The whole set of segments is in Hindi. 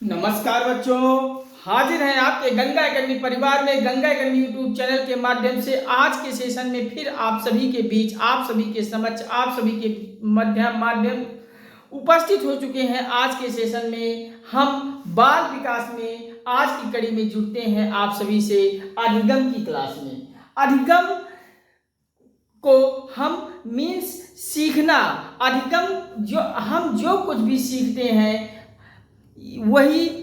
नमस्कार बच्चों, हाजिर हैं आपके गंगा एकेडमी परिवार में गंगा एकेडमी यूट्यूब चैनल के माध्यम से। आज के सेशन में फिर आप सभी के बीच, आप सभी के समक्ष, आप सभी के माध्यम उपस्थित हो चुके हैं। आज के सेशन में हम बाल विकास में आज की कड़ी में जुड़ते हैं आप सभी से अधिगम की क्लास में। अधिगम को हम मीन्स सीखना। अधिगम हम जो कुछ भी सीखते हैं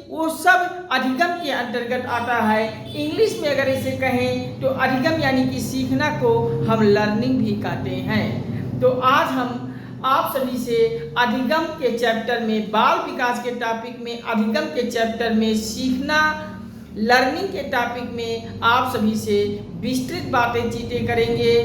वो सब अधिगम के अंतर्गत आता है। इंग्लिश में अगर इसे कहें तो अधिगम यानी कि सीखना को हम लर्निंग भी कहते हैं। तो आज हम आप सभी से अधिगम के चैप्टर में, बाल विकास के टॉपिक में, अधिगम के चैप्टर में सीखना लर्निंग के टॉपिक में आप सभी से विस्तृत बातें चीतें करेंगे,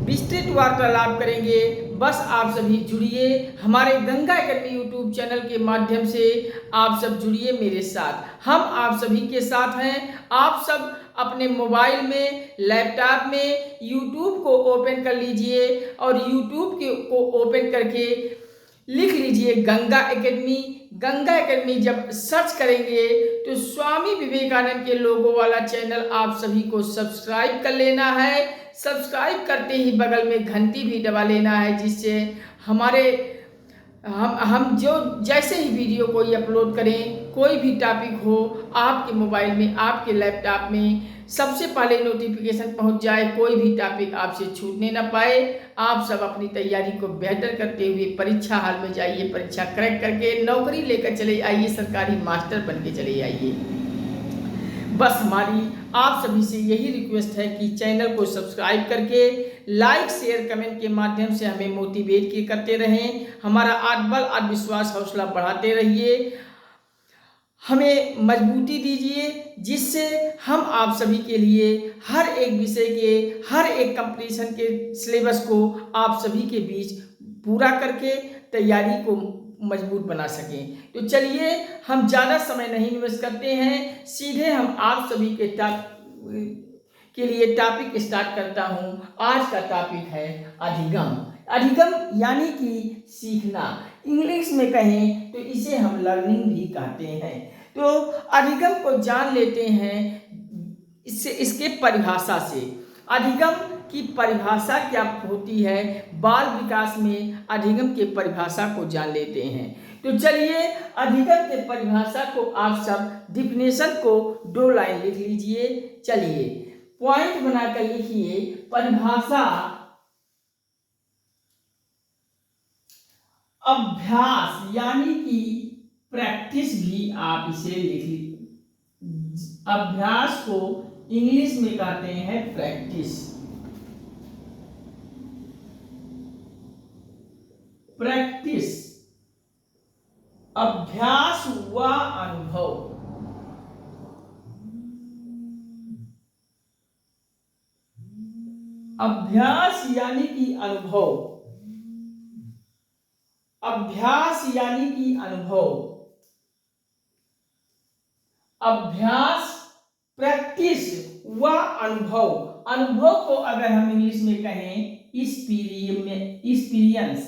विस्तृत वार्तालाप करेंगे। बस आप सभी जुड़िए हमारे गंगा एकेडमी यूट्यूब चैनल के माध्यम से। आप सब जुड़िए मेरे साथ, हम आप सभी के साथ हैं। आप सब अपने मोबाइल में, लैपटॉप में यूट्यूब को ओपन कर लीजिए और यूट्यूब को ओपन करके लिख लीजिए गंगा एकेडमी। गंगा एकेडमी जब सर्च करेंगे तो स्वामी विवेकानंद के लोगो वाला चैनल आप सभी को सब्सक्राइब कर लेना है। सब्सक्राइब करते ही बगल में घंटी भी दबा लेना है, जिससे हम जो जैसे ही वीडियो कोई अपलोड करें, कोई भी टॉपिक हो, आपके मोबाइल में, आपके लैपटॉप में सबसे पहले नोटिफिकेशन पहुंच जाए, कोई भी टॉपिक आपसे छूटने ना पाए। आप सब अपनी तैयारी को बेहतर करते हुए परीक्षा हाल में जाइए, परीक्षा क्रैक करके नौकरी लेकर चले आइए, सरकारी मास्टर बन के चले आइए। बस हमारी आप सभी से यही रिक्वेस्ट है कि चैनल को सब्सक्राइब करके लाइक, शेयर, कमेंट के माध्यम से हमें मोटिवेट करते रहें। हमारा आत्मबल, आत्मविश्वास, हौसला बढ़ाते रहिए, हमें मजबूती दीजिए, जिससे हम आप सभी के लिए हर एक विषय के, हर एक कंपटीशन के सिलेबस को आप सभी के बीच पूरा करके तैयारी को मजबूत बना सकें। तो चलिए हम ज़्यादा समय नहीं वेस्ट करते हैं, सीधे हम आप सभी के लिए टॉपिक स्टार्ट करता हूं। आज का टॉपिक है अधिगम। अधिगम यानी कि सीखना। इंग्लिश में कहें तो इसे हम लर्निंग भी कहते हैं। तो अधिगम को जान लेते हैं इसके परिभाषा से। अधिगम की परिभाषा क्या होती है, बाल विकास में अधिगम के परिभाषा को जान लेते हैं। तो चलिए अधिगम के परिभाषा को आप सब डिफिनेशन को 2 लाइन लिख लीजिए। चलिए पॉइंट बनाकर लिखिए। परिभाषा अभ्यास यानी कि प्रैक्टिस भी आप इसे लिख लीजिए। अभ्यास को इंग्लिश में कहते हैं प्रैक्टिस। प्रैक्टिस अभ्यास हुआ अनुभव। अभ्यास यानी कि अनुभव। अभ्यास यानी कि अनुभव। अभ्यास, प्रैक्टिस व अनुभव। अनुभव को अगर हम इंग्लिश में कहें एक्सपीरियंस,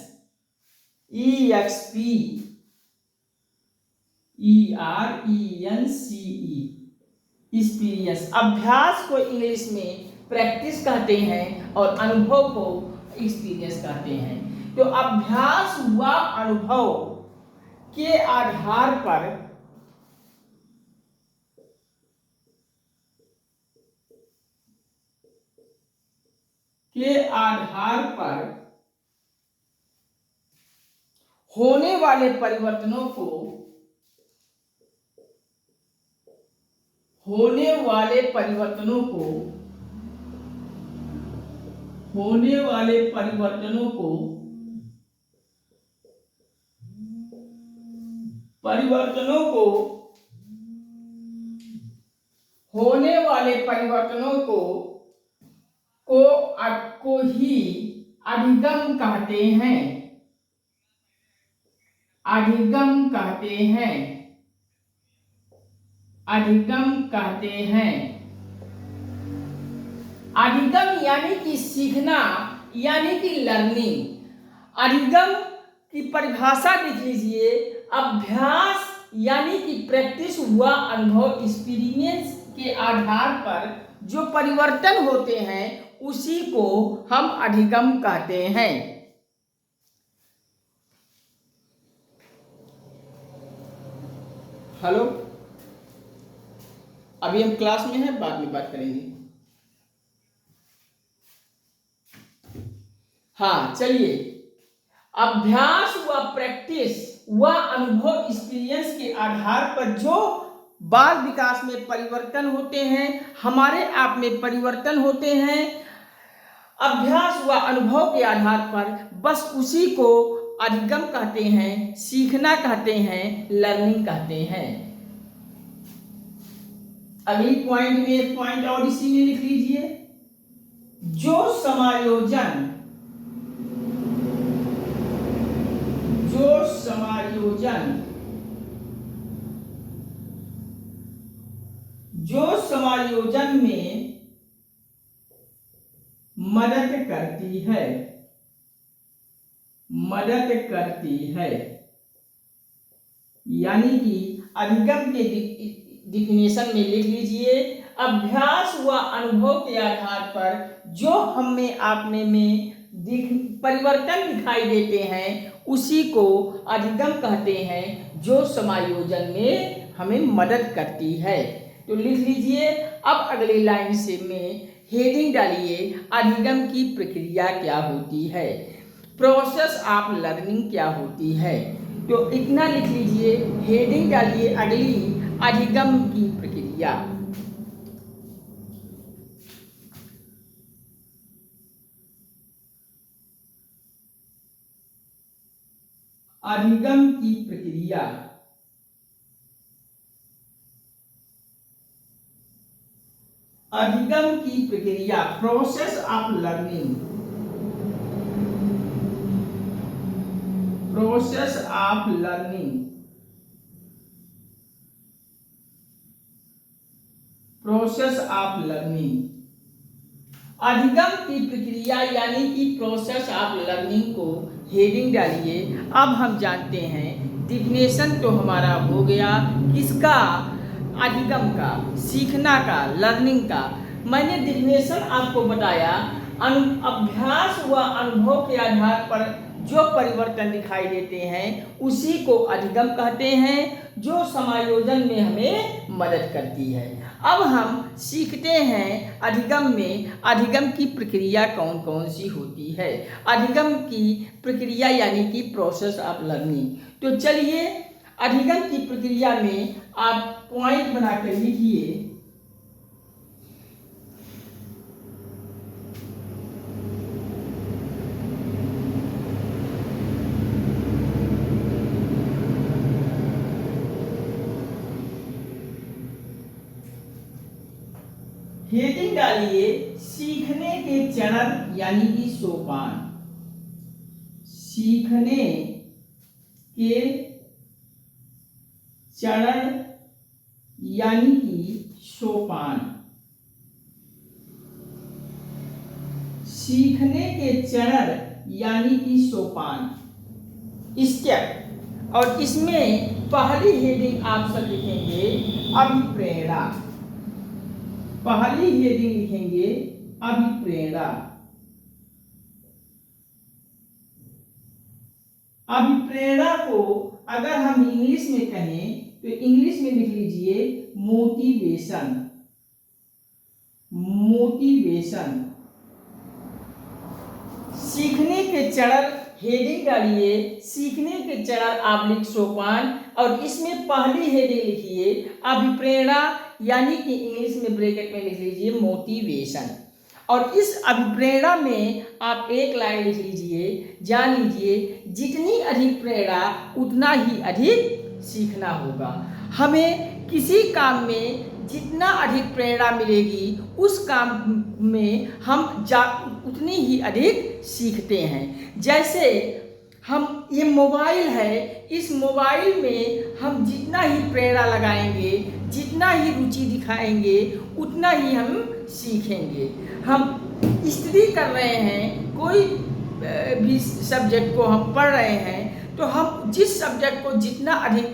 एक्सपीरियंस। अभ्यास को इंग्लिश में प्रैक्टिस कहते हैं और अनुभव को एक्सपीरियंस कहते हैं। तो अभ्यास व अनुभव के आधार पर होने वाले परिवर्तनों को को ही अधिगम कहते हैं। अधिगम कहते हैं। अधिगम यानी कि सीखना, यानी कि लर्निंग। अधिगम की परिभाषा लिख लीजिए। अभ्यास यानी कि प्रैक्टिस हुआ अनुभव, एक्सपीरियंस के आधार पर जो परिवर्तन होते हैं उसी को हम अधिगम कहते हैं। हेलो, अभी हम क्लास में हैं, बाद में बात करेंगे। हाँ चलिए, अभ्यास व प्रैक्टिस व अनुभव, एक्सपीरियंस के आधार पर जो बाल विकास में परिवर्तन होते हैं, हमारे आप में परिवर्तन होते हैं, अभ्यास व अनुभव के आधार पर बस उसी को अधिगम कहते हैं, सीखना कहते हैं, लर्निंग कहते हैं। अगली पॉइंट में एक पॉइंट और इसी में लिख लीजिए, जो समायोजन में मदद करती है, यानी कि अधिगम के डिफिनेशन में लिख लीजिए, अभ्यास व अनुभव के आधार पर जो हमें आप में परिवर्तन दिखाई देते हैं उसी को अधिगम कहते हैं, जो समायोजन में हमें मदद करती है। तो लिख लीजिए। अब अगली लाइन से में हेडिंग डालिए, अधिगम की प्रक्रिया क्या होती है, प्रोसेस ऑफ लर्निंग क्या होती है। तो इतना लिख लीजिए, हेडिंग डालिए अगली, अधिगम की प्रक्रिया। अधिगम की प्रक्रिया, अधिगम की प्रक्रिया, process of learning, process of learning, process of learning. अधिगम की प्रक्रिया यानी कि प्रोसेस ऑफ लर्निंग को हेडिंग डालिए। अब हम जानते हैं, डिफिनेशन तो हमारा हो गया किसका, अधिगम का, सीखना का, लर्निंग का। मैंने डिफिनेशन आपको बताया, अभ्यास व अनुभव के आधार पर जो परिवर्तन दिखाई देते हैं उसी को अधिगम कहते हैं, जो समायोजन में हमें मदद करती है। अब हम सीखते हैं अधिगम में अधिगम की प्रक्रिया कौन कौन सी होती है, अधिगम की प्रक्रिया यानी कि प्रोसेस ऑफ लर्निंग। तो चलिए, अधिगम की प्रक्रिया में आप पॉइंट बनाकर लिखिए। हेडिंग डालिए, सीखने के चरण यानी कि सोपान, सीखने के चरण यानी कि सोपान, सीखने के चरण यानी कि सोपान, स्टेप। और इसमें पहली हेडिंग आप सब लिखेंगे अभिप्रेरणा, पहली हेडिंग लिखेंगे अभिप्रेरणा। अभिप्रेरणा को अगर हम इंग्लिश में कहें तो इंग्लिश में लिख लीजिए मोटिवेशन, मोटिवेशन। सीखने के चरण, हेडिंग डालिए सीखने के चरण ऑब्लिक सोपान, और इसमें पहली हेडिंग लिखिए अभिप्रेरणा, यानी कि इंग्लिश में ब्रैकेट में लिख लीजिए मोटिवेशन। और इस अभिप्रेरणा में आप एक लाइन लिख लीजिए, जान लीजिए जितनी अधिक प्रेरणा उतना ही अधिक सीखना होगा। हमें किसी काम में जितना अधिक प्रेरणा मिलेगी उस काम में हम उतनी ही अधिक सीखते हैं। जैसे हम ये मोबाइल है, इस मोबाइल में हम जितना ही प्रेरणा लगाएंगे, जितना ही रुचि दिखाएंगे, उतना ही हम सीखेंगे। हम स्टडी कर रहे हैं, कोई भी सब्जेक्ट को हम पढ़ रहे हैं, तो हम जिस सब्जेक्ट को जितना अधिक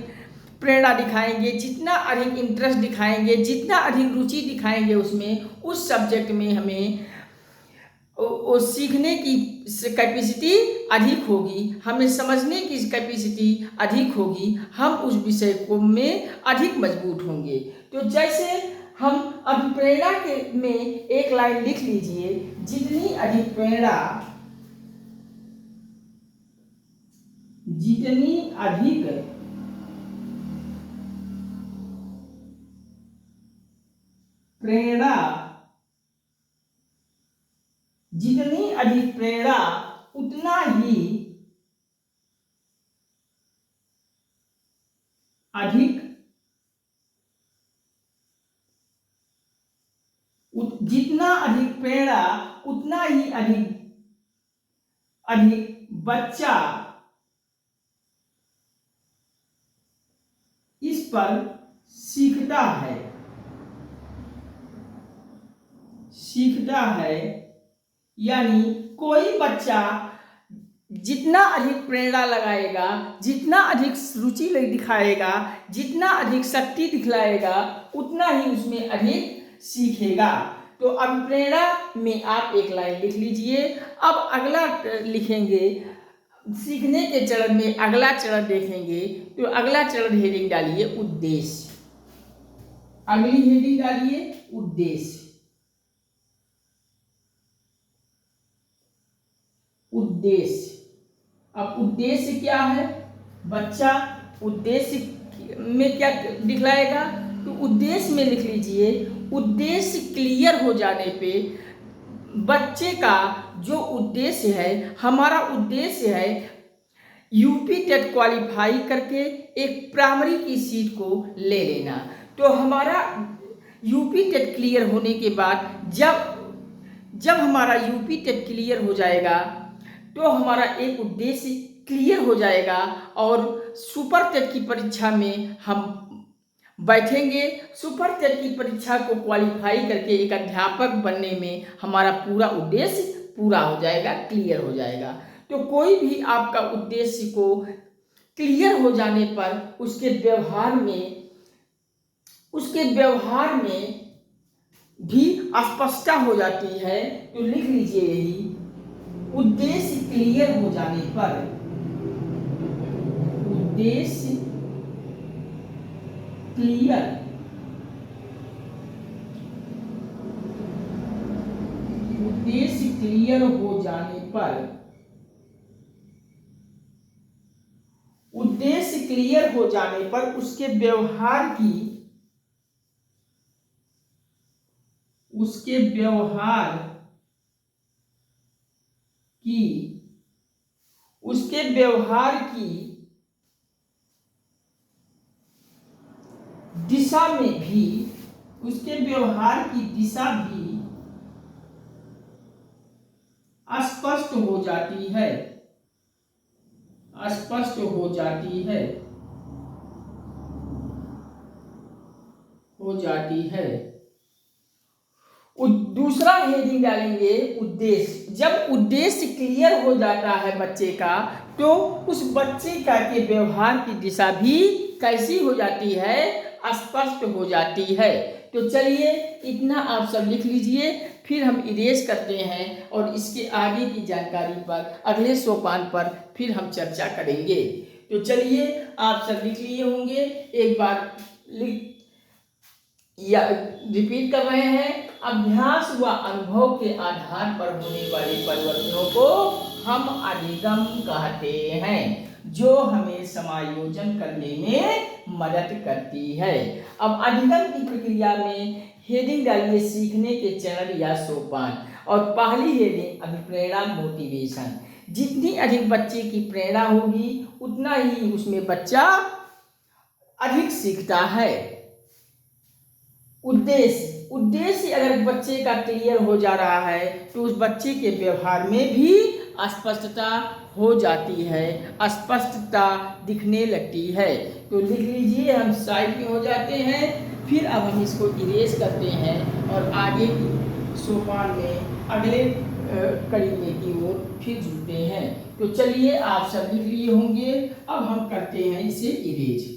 प्रेरणा दिखाएंगे, जितना अधिक इंटरेस्ट दिखाएंगे, जितना अधिक रुचि दिखाएंगे उसमें, उस सब्जेक्ट में हमें वो सीखने की कैपेसिटी अधिक होगी, हमें समझने की कैपेसिटी अधिक होगी, हम उस विषय को में अधिक मजबूत होंगे। तो जैसे हम अब प्रेरणा के में एक लाइन लिख लीजिए, जितनी अधिक प्रेरणा, जितनी अधिक प्रेरणा, जितनी अधिक प्रेरणा उतना ही अधिक, जितना अधिक प्रेरणा उतना ही अधिक बच्चा इस पर सीखता है। यानी कोई बच्चा जितना अधिक प्रेरणा लगाएगा, जितना अधिक रुचि दिखाएगा, जितना अधिक शक्ति दिखलाएगा, उतना ही उसमें अधिक सीखेगा। तो अब प्रेरणा में आप एक लाइन लिख लीजिए। अब अगला लिखेंगे, सीखने के चरण में अगला चरण देखेंगे। तो अगला चरण हेडिंग डालिए उद्देश्य, अगली हेडिंग डालिए उद्देश्य। उद्देश्य, अब उद्देश्य क्या है? बच्चा उद्देश्य में क्या दिखलाएगा? तो उद्देश्य में लिख लीजिए, उद्देश्य क्लियर हो जाने पे बच्चे का जो उद्देश्य है, हमारा उद्देश्य है यूपी टेट क्वालिफाई करके एक प्राइमरी की सीट को ले लेना। तो हमारा यूपी टेट क्लियर होने के बाद जब हमारा यूपी टेट क्लियर हो जाएगा तो हमारा एक उद्देश्य क्लियर हो जाएगा और सुपर टेट की परीक्षा में हम बैठेंगे। सुपर टेट की परीक्षा को क्वालिफाई करके एक अध्यापक बनने में हमारा पूरा उद्देश्य पूरा हो जाएगा, क्लियर हो जाएगा। तो कोई भी आपका उद्देश्य को क्लियर हो जाने पर उसके व्यवहार में भी स्पष्टता हो जाती है। तो लिख लीजिए यही, उद्देश्य क्लियर हो जाने पर, उद्देश्य क्लियर हो जाने पर, उद्देश्य क्लियर हो जाने पर उसके व्यवहार की दिशा में भी, उसके व्यवहार की दिशा भी स्पष्ट हो जाती है, स्पष्ट हो जाती है। दूसरा हेडिंग डालेंगे उद्देश्य। जब उद्देश्य क्लियर हो जाता है बच्चे का, तो उस बच्चे का के व्यवहार की दिशा भी कैसी हो जाती है? स्पष्ट हो जाती है। तो चलिए इतना आप सब लिख लीजिए, फिर हम इरेज करते हैं और इसके आगे की जानकारी पर अगले सोपान पर फिर हम चर्चा करेंगे। तो चलिए आप सब लिख लिए होंगे, एक बार रिपीट कर रहे हैं। अभ्यास व अनुभव के आधार पर होने वाले परिवर्तनों को हम अधिगम कहते हैं, जो हमें समायोजन करने में मदद करती है। अब अधिगम की प्रक्रिया में हेडिंग डालिए सीखने के चरण या सोपान, और पहली हेडिंग अभिप्रेरणा मोटिवेशन। जितनी अधिक बच्चे की प्रेरणा होगी उतना ही उसमें बच्चा अधिक सीखता है। उद्देश्य अगर बच्चे का क्लियर हो जा रहा है तो उस बच्चे के व्यवहार में भी स्पष्टता हो जाती है, स्पष्टता दिखने लगती है। तो लिख लीजिए, हम साइड में हो जाते हैं, फिर अब हम इसको इरेज करते हैं और आगे की सोपान में अगले कड़ी की ओर फिर जुड़ते हैं। तो चलिए आप सब लिख लिए होंगे, अब हम करते हैं इसे इरेज।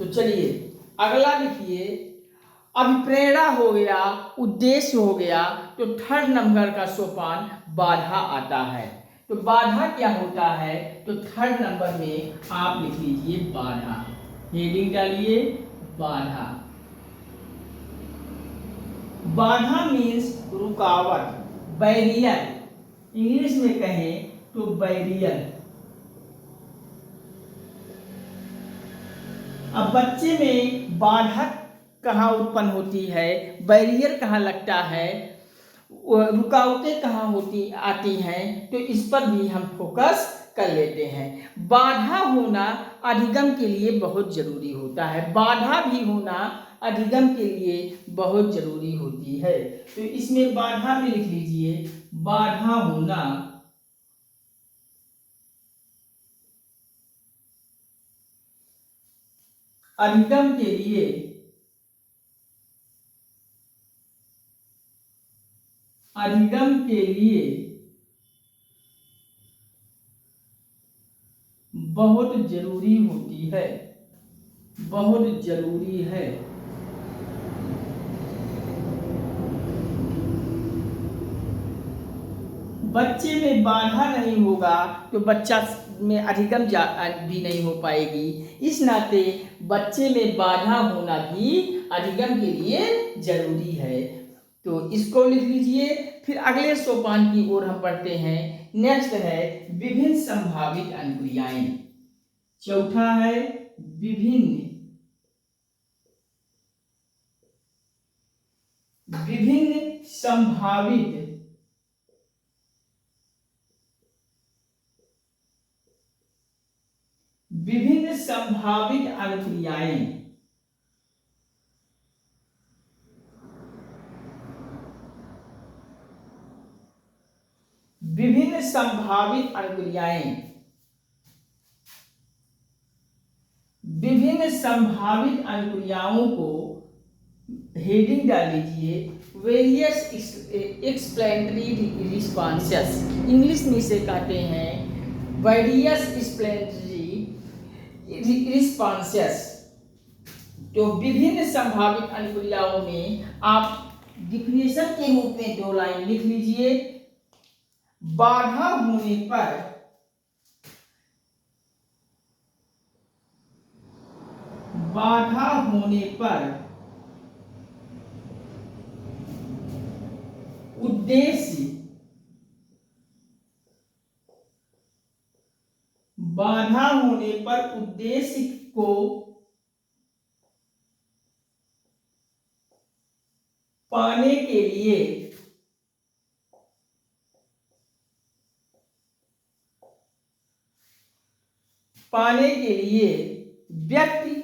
तो चलिए अगला लिखिए, अभिप्रेरणा हो गया, उद्देश्य हो गया, तो थर्ड नंबर का सोपान बाधा आता है। तो बाधा क्या होता है, तो थर्ड नंबर में आप लिख लीजिए बाधा, हेडिंग डालिए बाधा। बाधा मीन्स रुकावट, बैरियर, इंग्लिश में कहें तो बैरियर। अब बच्चे में बाधा कहाँ उत्पन्न होती है, बैरियर कहाँ लगता है, रुकावटें कहाँ होती आती हैं, तो इस पर भी हम फोकस कर लेते हैं। बाधा होना अधिगम के लिए बहुत जरूरी होता है, बाधा भी होना अधिगम के लिए बहुत जरूरी होती है। तो इसमें बाधा में लिख लीजिए बाधा होना अधिगम के लिए बहुत जरूरी होती है, बहुत जरूरी है। बच्चे में बाधा नहीं होगा तो बच्चा में अधिगम भी नहीं हो पाएगी। इस नाते बच्चे में बाधा होना भी अधिगम के लिए जरूरी है। तो इसको लिख लीजिए। फिर अगले सोपान की ओर हम बढ़ते हैं। नेक्स्ट है विभिन्न संभावित अनुक्रियाएं। चौथा है विभिन्न संभावित अनुक्रियाएं। विभिन्न संभावित अनुक्रियाएं, विभिन्न संभावित अनुक्रियाओं को हेडिंग डाल लीजिए वेरियस एक्सप्लेनेटरी रिस्पॉन्सेस। इंग्लिश में इसे कहते हैं वेरियस एक्सप्लेनेटरी रिस्पॉन्सेस। तो विभिन्न संभावित अनुक्रियाओं में आप डिफिनेशन के रूप में 2 लाइन लिख लीजिए। बाधा होने पर उद्देश्य, बाधा होने पर उद्देश्य को पाने के लिए व्यक्ति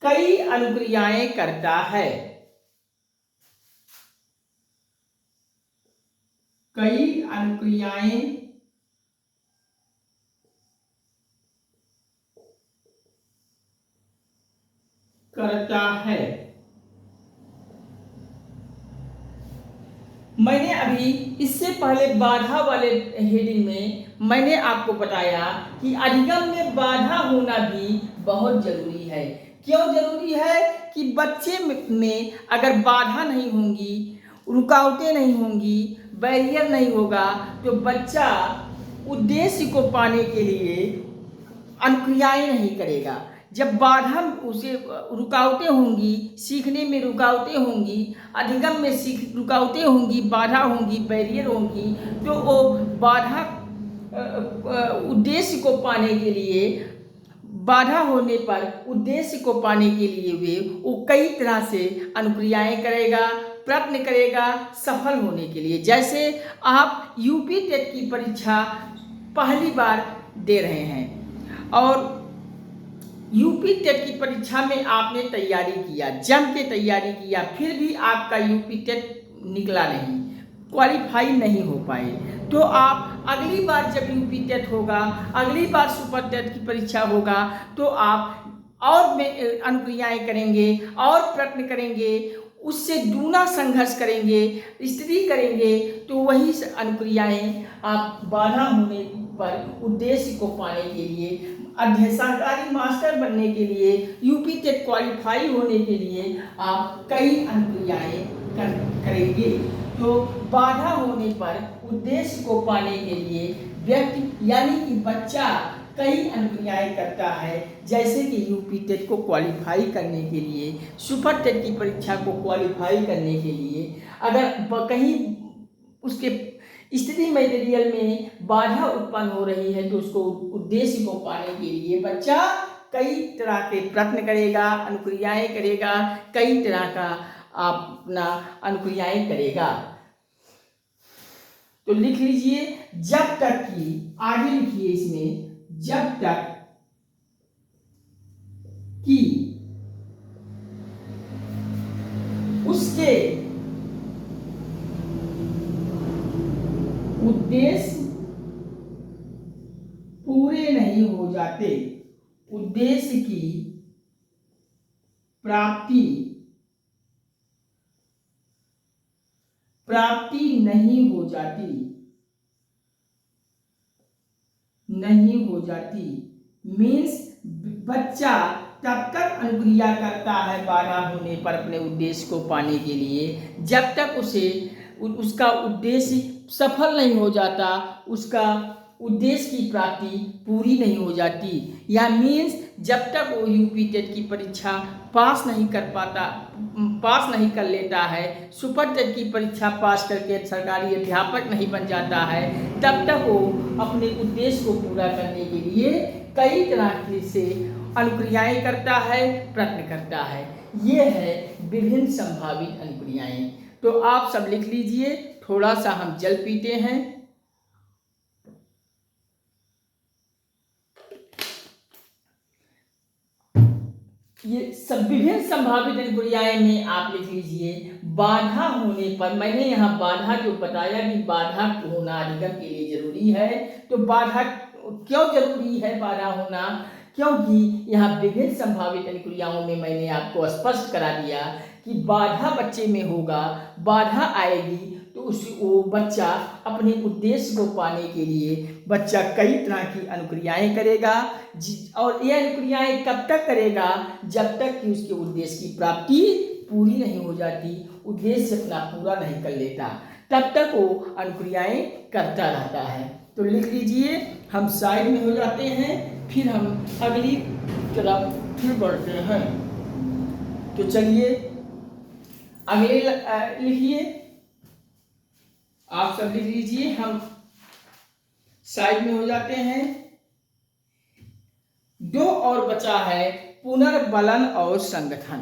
कई अनुक्रियाएं करता है। कई अनुक्रियाएं करता है। मैंने अभी इससे पहले बाधा वाले हेडिंग में मैंने आपको बताया कि अधिगम में बाधा होना भी बहुत जरूरी है। क्यों जरूरी है कि बच्चे में अगर बाधा नहीं होंगी, रुकावटें नहीं होंगी, बैरियर नहीं होगा तो बच्चा उद्देश्य को पाने के लिए अनुक्रियाएं नहीं करेगा। जब बाधा उसे रुकावटें होंगी, सीखने में रुकावटें होंगी, अधिगम में रुकावटें होंगी, बाधा होंगी, बैरियर होंगी, तो वो बाधा उद्देश्य को पाने के लिए, बाधा होने पर उद्देश्य को पाने के लिए वो कई तरह से अनुक्रियाएं करेगा, प्रयत्न करेगा सफल होने के लिए। जैसे आप यूपी टेट की परीक्षा पहली बार दे रहे हैं और यूपी टेट की परीक्षा में आपने तैयारी किया, जम के तैयारी किया, फिर भी आपका यूपी टेट निकला नहीं, क्वालिफाई नहीं हो पाए, तो आप अगली बार जब यूपी टेट होगा, अगली बार सुपर टेट की परीक्षा होगा, तो आप और अनुक्रियाएं करेंगे और प्रयत्न करेंगे, उससे दूना संघर्ष करेंगे, स्टडी करेंगे, तो वही अनुक्रियाएं आप बाधा होने पर उद्देश्य को पाने के लिए, सरकारी मास्टर बनने के लिए, यूपी टेट क्वालिफाई होने के लिए आप कई अनुक्रियाएं करेंगे। तो बाधा होने पर उद्देश्य को पाने के लिए व्यक्ति यानी कि बच्चा कई अनुक्रियाएं करता है, जैसे कि यूपी टेट को क्वालिफाई करने के लिए, सुपर टेट की परीक्षा को क्वालिफाई करने के लिए अगर कहीं उसके स्टडी मटेरियल में बाधा उत्पन्न हो रही है तो उसको उद्देश्य को पाने के लिए बच्चा कई तरह के प्रयत्न करेगा, अनुक्रियाएं करेगा, कई तरह का अपना अनुक्रियाएं करेगा। तो लिख लीजिए, जब तक कि, आगे लिखिए इसमें, जब तक कि उसके उद्देश्य पूरे नहीं हो जाते, उद्देश्य की प्राप्ति नहीं हो जाती, मीन्स बच्चा तब तक अनुक्रिया करता है बाधा होने पर अपने उद्देश्य को पाने के लिए जब तक उसका उद्देश्य सफल नहीं हो जाता, उसका उद्देश्य की प्राप्ति पूरी नहीं हो जाती। या मीन्स जब तक वो यूपी टेट की परीक्षा पास नहीं कर लेता है, सुपर टेट की परीक्षा पास करके सरकारी अध्यापक नहीं बन जाता है, तब तक वो अपने उद्देश्य को पूरा करने के लिए कई तरह से अनुक्रियाएं करता है, प्रयत्न करता है। ये है विभिन्न संभावित अनुक्रियाएं। तो आप सब लिख लीजिए, थोड़ा सा हम जल पीते हैं। ये सब विभिन्न संभावित अनुक्रियाएं में आप लिख लीजिए, बाधा होने पर, मैंने यहाँ बाधा जो बताया कि बाधा होना अधिगम के लिए जरूरी है। तो बाधा क्यों जरूरी है बाधा होना, क्योंकि यहाँ विभिन्न संभावित अनुक्रियाओं में मैंने आपको स्पष्ट करा दिया कि बाधा बच्चे में होगा, बाधा आएगी तो वो बच्चा अपने उद्देश्य को पाने के लिए बच्चा कई तरह की अनुक्रियाएं करेगा, और ये अनुक्रियाएं कब तक करेगा, जब तक कि उसके उद्देश्य की प्राप्ति पूरी नहीं हो जाती, उद्देश्य अपना पूरा नहीं कर लेता, तब तक वो अनुक्रियाएं करता रहता है। तो लिख लीजिए, हम साइड में हो जाते हैं, फिर हम अगली तरफ फिर बढ़ते हैं। तो चलिए अगले लिखिए, आप सब लिख लीजिए, हम साइड में हो जाते हैं। दो और बचा है पुनर्बलन और संगठन।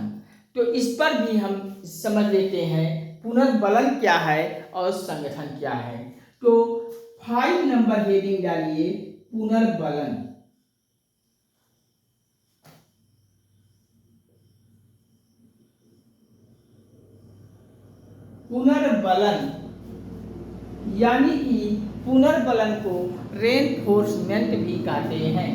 तो इस पर भी हम समझ लेते हैं पुनर्बलन क्या है और संगठन क्या है। तो 5 नंबर हेडिंग डालिए, पुनर्बलन। पुनर्बलन यानी कि पुनर्बलन को रेनफोर्समेंट भी कहते हैं।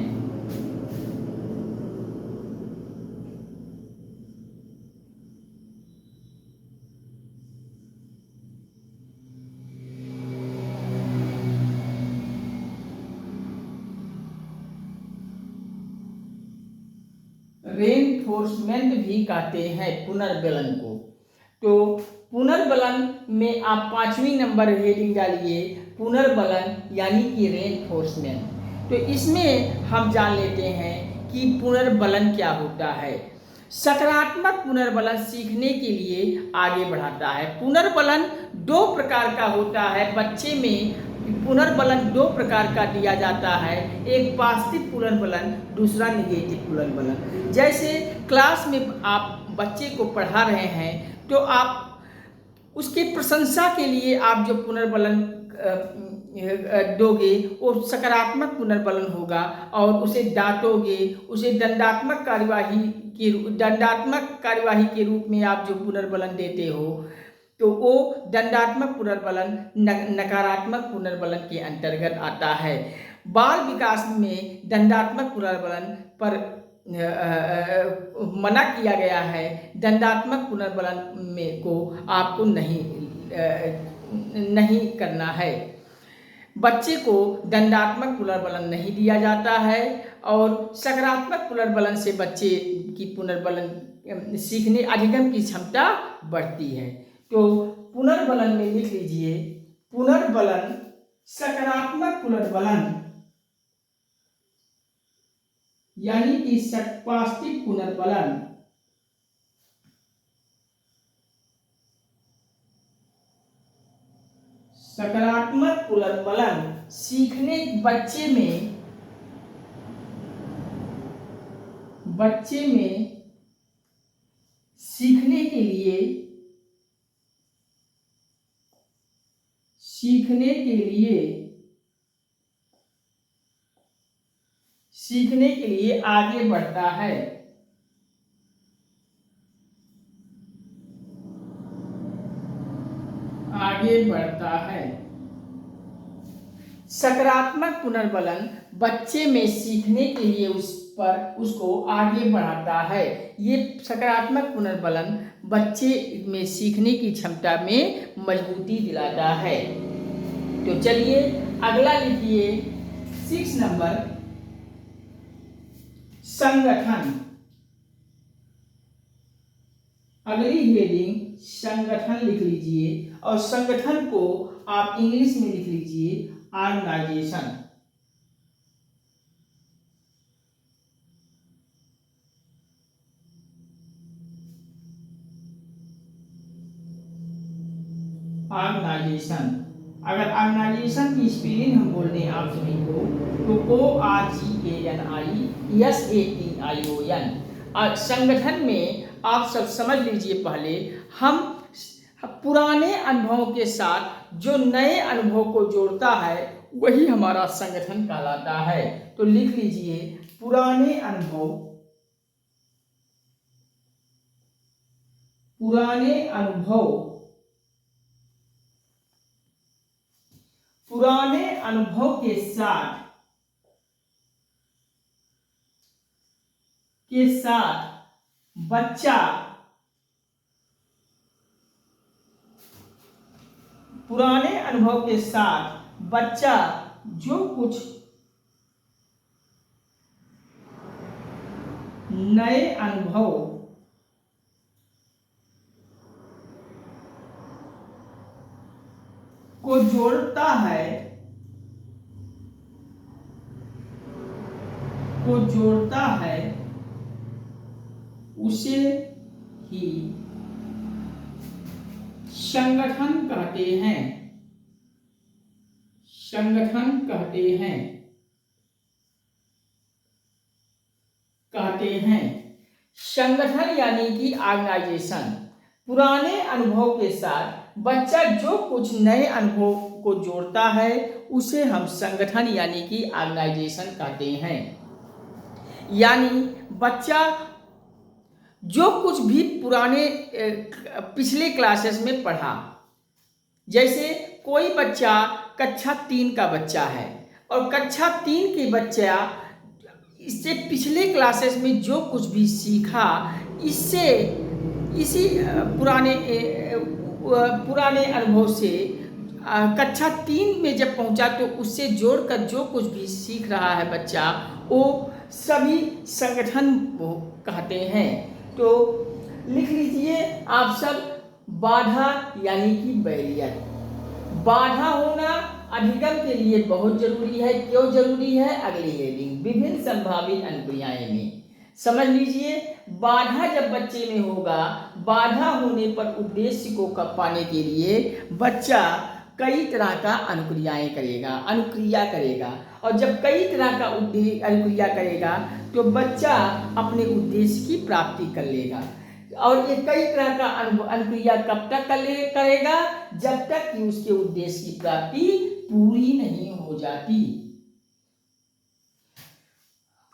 रेनफोर्समेंट भी कहते हैं पुनर्बलन को। तो पुनर्बलन में आप 5वीं नंबर हेडिंग डालिए, पुनर्बलन यानी कि रेनफोर्समेंट। तो इसमें हम जान लेते हैं कि पुनर्बलन क्या होता है। सकारात्मक पुनर्बलन सीखने के लिए आगे बढ़ाता है। पुनर्बलन 2 प्रकार का होता है। बच्चे में पुनर्बलन 2 प्रकार का दिया जाता है, एक पॉजिटिव पुनर्बलन, दूसरा निगेटिव पुनर्बलन। जैसे क्लास में आप बच्चे को पढ़ा रहे हैं तो आप उसके प्रशंसा के लिए आप जो पुनर्बलन दोगे वो सकारात्मक पुनर्बलन होगा, और उसे डांटोगे, उसे दंडात्मक कार्यवाही के रूप में आप जो पुनर्बलन देते हो तो वो दंडात्मक पुनर्बलन नकारात्मक पुनर्बलन के अंतर्गत आता है। बाल विकास में दंडात्मक पुनर्बलन पर मना किया गया है। दंडात्मक पुनर्बलन में को आपको नहीं करना है। बच्चे को दंडात्मक पुनर्बलन नहीं दिया जाता है और सकारात्मक पुनर्बलन से बच्चे की पुनर्बलन सीखने अधिगम की क्षमता बढ़ती है। तो पुनर्बलन में लिख लीजिए, पुनर्बलन सकारात्मक पुनर्बलन यानी कि पॉजिटिव पुनर्बलन सकारात्मक पुनर्बलन सीखने बच्चे में सीखने के लिए आगे बढ़ता है। सकारात्मक पुनर्बलन बच्चे में सीखने के लिए उसको आगे बढ़ाता है। ये सकारात्मक पुनर्बलन बच्चे में सीखने की क्षमता में मजबूती दिलाता है। तो चलिए अगला लिखिए 6 नंबर, संगठन। अगली हेडिंग संगठन लिख लीजिए और संगठन को आप इंग्लिश में लिख लीजिए ऑर्गेनाइजेशन। ऑर्गेनाइजेशन, अगर ऑर्गेनाइजेशन की स्पेलिंग हम बोल दें आप सभी को तो ORGANIESATION। संगठन में आप सब समझ लीजिए, पहले हम पुराने अनुभवों के साथ जो नए अनुभव को जोड़ता है वही हमारा संगठन कहलाता है। तो लिख लीजिए पुराने अनुभव के साथ बच्चा जो कुछ नए अनुभव को जोड़ता है उसे ही संगठन कहते हैं। संगठन यानी कि ऑर्गेनाइजेशन, पुराने अनुभव के साथ बच्चा जो कुछ नए अनुभव को जोड़ता है उसे हम संगठन यानी कि ऑर्गेनाइजेशन कहते हैं। यानी बच्चा जो कुछ भी पिछले क्लासेस में पढ़ा, जैसे कोई बच्चा कक्षा 3 का बच्चा है और कक्षा 3 के बच्चा इससे पिछले क्लासेस में जो कुछ भी सीखा इसी पुराने अनुभव से कक्षा 3 में जब पहुंचा तो उससे जोड़कर जो कुछ भी सीख रहा है बच्चा वो सभी संगठन को कहते हैं। तो लिख लीजिए आप सब, बाधा यानी कि बैरियर। बाधा होना अधिगम के लिए बहुत जरूरी है। क्यों जरूरी है? अगली हेडिंग विभिन्न संभावित अनुक्रियाएं में समझ लीजिए। बाधा जब बच्चे में होगा, बाधा होने पर उद्देश्य को पाने के लिए बच्चा कई तरह का अनुक्रिया करेगा और जब कई तरह का अनुक्रिया करेगा तो बच्चा अपने उद्देश्य की प्राप्ति कर लेगा। और ये कई तरह का अनुक्रिया कब तक करेगा? जब तक कि उसके उद्देश्य की प्राप्ति पूरी नहीं हो जाती।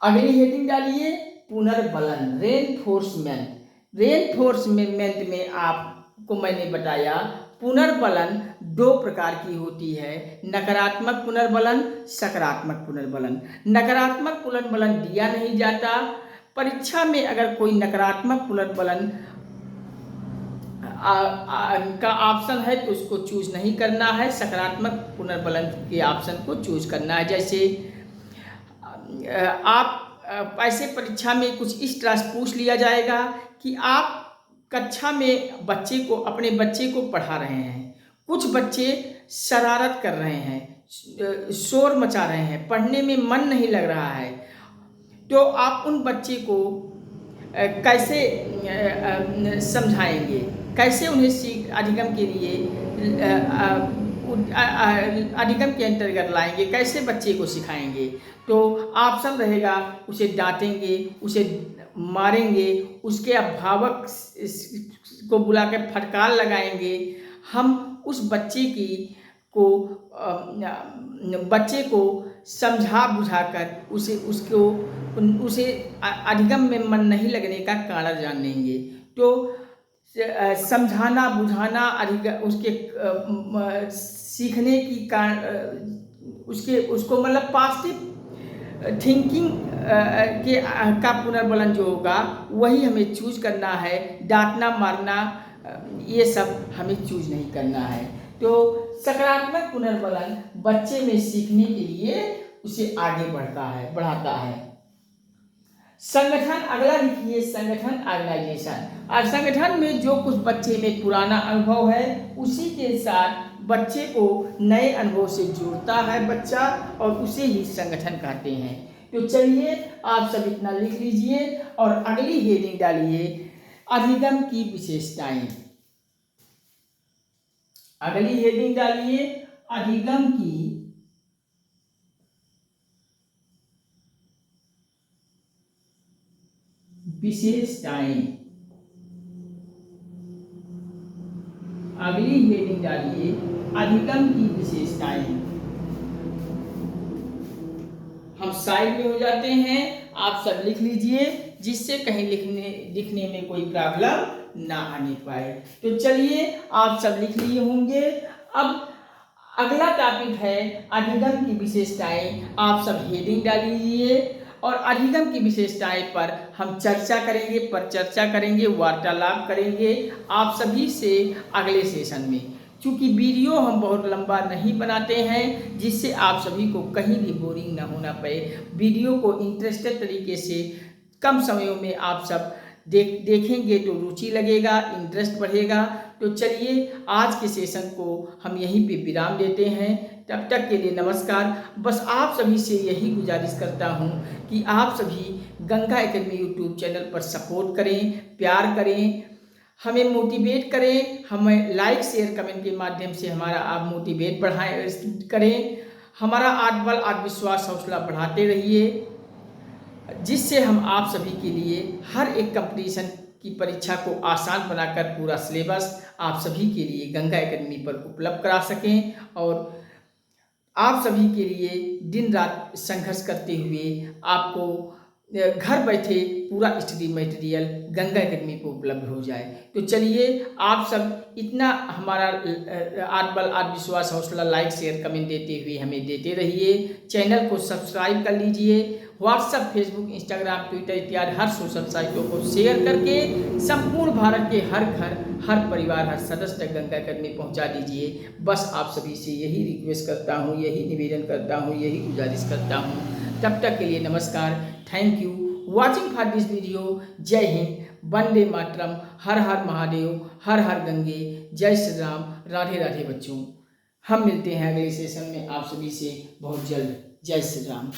अगली हेडिंग डालिए पुनर्बलन, रेनफोर्समेंट में आपको मैंने बताया पुनर्बलन 2 प्रकार की होती है, नकारात्मक पुनर्बलन, सकारात्मक पुनर्बलन। नकारात्मक पुनर्बलन दिया नहीं जाता। परीक्षा में अगर कोई नकारात्मक पुनर्बलन का ऑप्शन है तो उसको चूज नहीं करना है, सकारात्मक पुनर्बलन के ऑप्शन को चूज करना है। जैसे आप ऐसे परीक्षा में कुछ इस तरह से पूछ लिया जाएगा कि आप कक्षा में अपने बच्चे को पढ़ा रहे हैं, कुछ बच्चे शरारत कर रहे हैं, शोर मचा रहे हैं, पढ़ने में मन नहीं लग रहा है, तो आप उन बच्चे को कैसे समझाएंगे, कैसे उन्हें अधिगम के लिए अधिगम के अंतर्गत लाएंगे, कैसे बच्चे को सिखाएंगे। तो ऑप्शन रहेगा, उसे डांटेंगे, उसे मारेंगे, उसके अभिभावक को बुलाकर फटकार लगाएंगे। हम उस बच्चे को समझा बुझाकर उसे अधिगम में मन नहीं लगने का कारण जानेंगे। तो समझाना बुझाना उसके सीखने की उसको मतलब पॉजिटिव थिंकिंग का पुनर्बलन जो होगा वही हमें चूज करना है। डांटना मारना ये सब हमें चूज नहीं करना है। तो सकारात्मक पुनर्बलन बच्चे में सीखने के लिए उसे आगे बढ़ाता है। संगठन, अगला लिखिए संगठन ऑर्गेनाइजेशन। और संगठन में जो कुछ बच्चे में पुराना अनुभव है उसी के साथ बच्चे को नए अनुभव से जोड़ता है बच्चा, और उसे ही संगठन कहते हैं। तो चलिए आप सब इतना लिख लीजिए और अगली हेडिंग डालिए, अधिगम की विशेषताएं। अगली हेडिंग डालिए, अधिगम की विशेषताएं। अगली हेडिंग डालिए, अधिगम की विशेषताएं। हम साइड में हो जाते हैं, आप सब लिख लीजिए जिससे कहीं लिखने में कोई प्रॉब्लम ना आने पाए। तो चलिए आप सब लिख लिए होंगे। अब अगला टॉपिक है अधिगम की विशेषताएं। आप सब हेडिंग डाल लीजिए और अधिगम की विशेषताएं पर हम चर्चा करेंगे, वार्तालाप करेंगे आप सभी से अगले सेशन में। चूँकि वीडियो हम बहुत लंबा नहीं बनाते हैं जिससे आप सभी को कहीं भी बोरिंग ना होना पड़े। वीडियो को इंटरेस्टेड तरीके से कम समयों में आप सब देखेंगे तो रुचि लगेगा, इंटरेस्ट बढ़ेगा। तो चलिए आज के सेशन को हम यहीं पे विराम देते हैं। तब तक के लिए नमस्कार। बस आप सभी से यही गुजारिश करता हूँ कि आप सभी गंगा एकेडमी यूट्यूब चैनल पर सपोर्ट करें, प्यार करें, हमें मोटिवेट करें, हमें लाइक शेयर कमेंट के माध्यम से हमारा आप मोटिवेट करें, हमारा आत्मबल आत्मविश्वास हौसला बढ़ाते रहिए, जिससे हम आप सभी के लिए हर एक कंपटीशन की परीक्षा को आसान बनाकर पूरा सिलेबस आप सभी के लिए गंगा एकेडमी पर उपलब्ध करा सकें और आप सभी के लिए दिन रात संघर्ष करते हुए आपको घर बैठे पूरा स्टडी मटेरियल गंगा एकेडमी को उपलब्ध हो जाए। तो चलिए आप सब इतना हमारा आत्मबल आत्मविश्वास हौसला लाइक शेयर कमेंट देते हुए हमें देते रहिए। चैनल को सब्सक्राइब कर लीजिए। व्हाट्सएप, फेसबुक, इंस्टाग्राम, ट्विटर इत्यादि हर सोशल साइटों को शेयर करके संपूर्ण भारत के हर घर, हर परिवार, हर सदस्य तक गंगा एकेडमी पहुँचा दीजिए। बस आप सभी से यही रिक्वेस्ट करता हूँ, यही निवेदन करता हूँ, यही गुजारिश करता हूँ। तब तक के लिए नमस्कार। Thank you watching for this video. जय हिंद, वंदे मातरम, हर हर महादेव, हर हर गंगे, जय श्री राम, राधे राधे बच्चों। हम मिलते हैं अगले सेशन में आप सभी से बहुत जल्द। जय श्री राम।